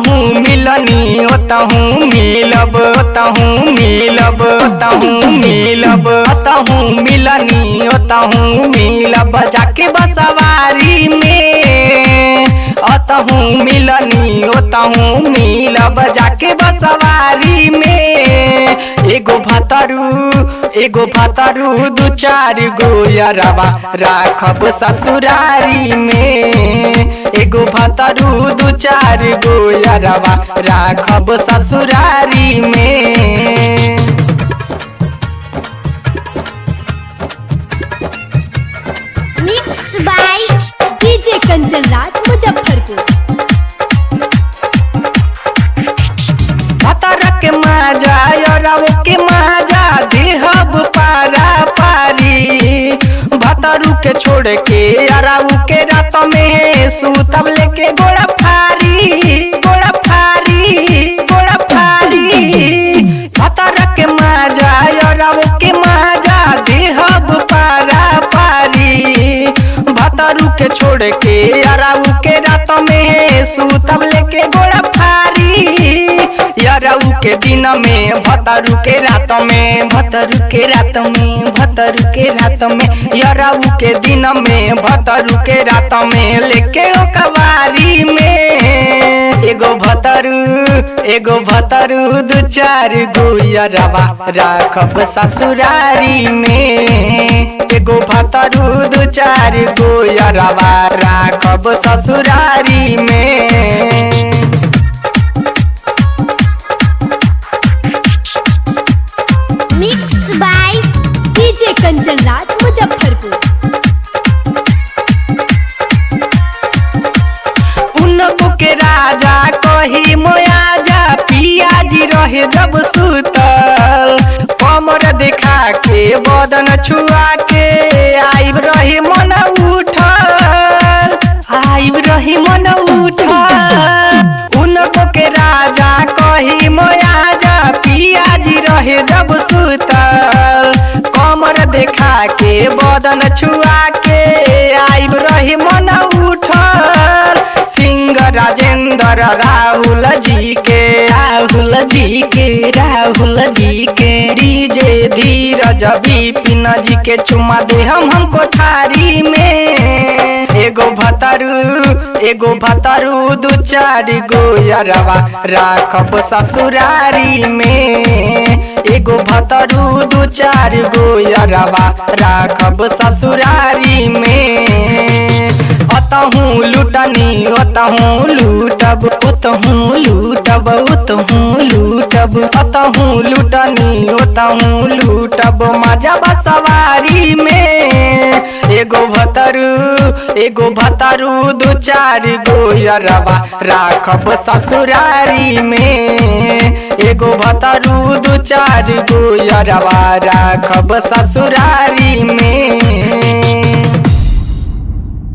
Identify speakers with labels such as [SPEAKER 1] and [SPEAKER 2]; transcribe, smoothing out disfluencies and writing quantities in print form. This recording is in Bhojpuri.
[SPEAKER 1] ओतहूँ मिलनी ओतहूँ मिलब ओतहूँ मिलब ओतहूँ मिलब ओतहूँ मिलनी ओतहूँ मिलब जाके बसवारी में ओतहूँ मिलनी ओतहूँ मिलब जाके बसवारी में एगो भतरू दू चार गो यारबा राखब ससुरारी में एगो भतरू दू चार गो यारबा राखब ससुरारी में।
[SPEAKER 2] Mix by DJ Kanchan Raj Muzaffarpur.
[SPEAKER 1] भतर के माजा यारव के माजा देहब पारा पारी भतरू के छोड़ के यारव के रात में सूतब लेके गोड़ा फारी गोड़ा फारी गोड़ा फारी भतर के माजा यारव के माजा देहब पारा पारी भतरू के छोड़ के यारव के रात में सूतब लेके गोड़ा फारी यारऊ के दिन में भतरू के रात में भतरू के रात में भतरू के रात में यारऊ के दिन में भतरू के रात में लेके ओ कवारी में एगो भतरू दू चार गो यारबा राखब ससुरारी में एगो भतरू दू चार गो यारबा राखब ससुरारी में।
[SPEAKER 2] Mix by DJ Kanchan Raj Muzaffarpur.
[SPEAKER 1] उनको के राजा कही मोयाजा पियाजी रहे जब सुतल कमर देखा के बदन छुआ के आइब रहे मन उठल आइब रहे मन उठल उनको के राजा कही मोयाजा पियाजी रहे जब सुतल कमर देखा के बदन छुआ के आइब रहे मन उठल सिंह राजेंद्र राहुल जी के डीजे धीरज विपिन जी के चुमा दे हम कोठारी में एगो भतरू दू चार गो यारबा राखब ससुरारी में एगो भतरू दू चार गो यारबा राखब ससुरारी में। ओतहूँ लुटनी ओतहूँ लूटब ओतहूँ लूटब ओतहूँ लूटब ओतहूँ लुटनी ओतहूँ लूटब मजा बसवारी में एगो भतरू दू चार गो यारबा राखब ससुरारी में एगो भतरू दू चार गो यारबा राखब ससुरारी में।